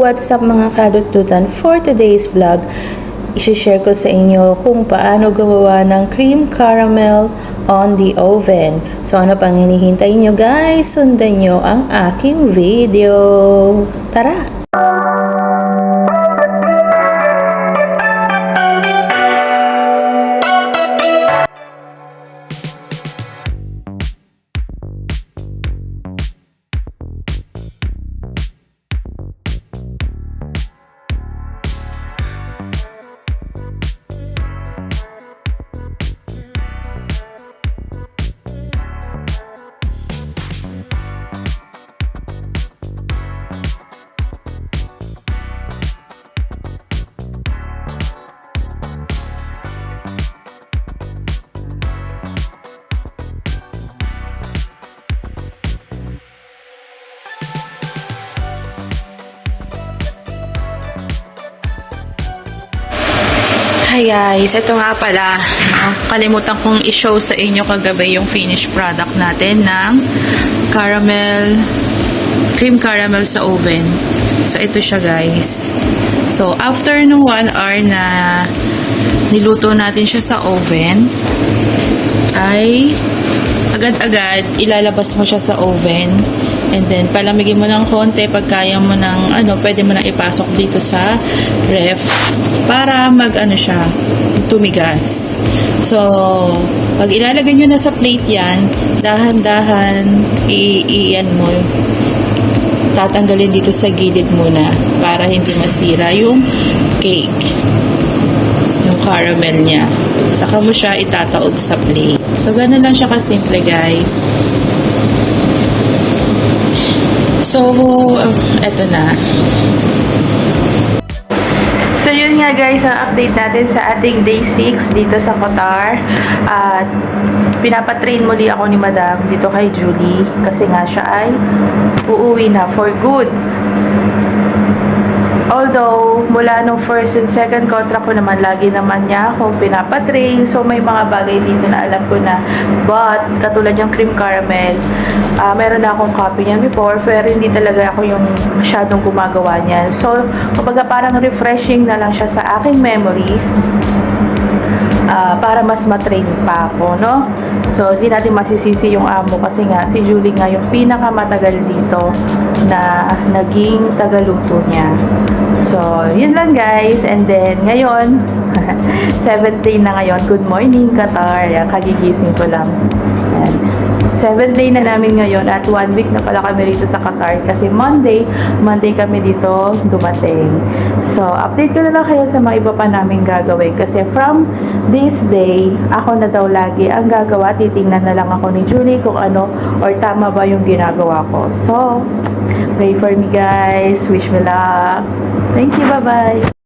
what's up mga kadututan? For today's vlog, i-share ko sa inyo kung paano gumawa ng cream caramel on the oven. So ano pang hinihintay nyo guys? Sundan nyo ang aking video. Tara! Hi guys, ito nga pala, kalimutan kong i-show sa inyo kagabi yung finished product natin ng cream caramel sa oven. So ito siya guys. So after nung 1 hour na niluto natin siya sa oven, ay agad-agad ilalabas mo siya sa oven. And then, palamigin mo ng konti. Pag kaya mo ng, pwede mo na ipasok dito sa ref para siya, tumigas. So, pag ilalagay nyo na sa plate yan, dahan-dahan, iyan mo. Tatanggalin dito sa gilid muna para hindi masira yung cake. Yung caramel niya. Saka mo siya itataog sa plate. So, ganun lang siya kasimple, guys. So, eto na. So, yun nga guys, ang update natin sa ating day 6 dito sa Qatar. At pinapatrain muli ako ni Madam dito kay Julie kasi nga siya ay uuwi na for good. Although, mula nung first and second contract ko naman, lagi naman niya akong pinapatrain. So, may mga bagay dito na alam ko na. But, katulad yung cream caramel, meron na akong copy niya before, pero hindi talaga ako yung masyadong gumagawa niyan. So, kapag parang refreshing na lang siya sa aking memories, para mas matrain pa ako, no? So, hindi natin masisisi yung amo kasi nga, si Julie nga yung pinakamatagal dito na naging tagaluto niya. So, yun lang guys. And then, ngayon, 7th day na ngayon. Good morning, Qatar. Kagigising ko lang. Ayan. 7th day na namin ngayon at 1 week na pala kami rito sa Qatar kasi Monday kami dito dumating. So, update ko na lang kayo sa mga iba pa namin gagawin kasi from this day, ako na daw lagi ang gagawa. Titingnan na lang ako ni Julie kung ano or tama ba yung ginagawa ko. So, pray for me guys. Wish me luck. Thank you. Bye-bye.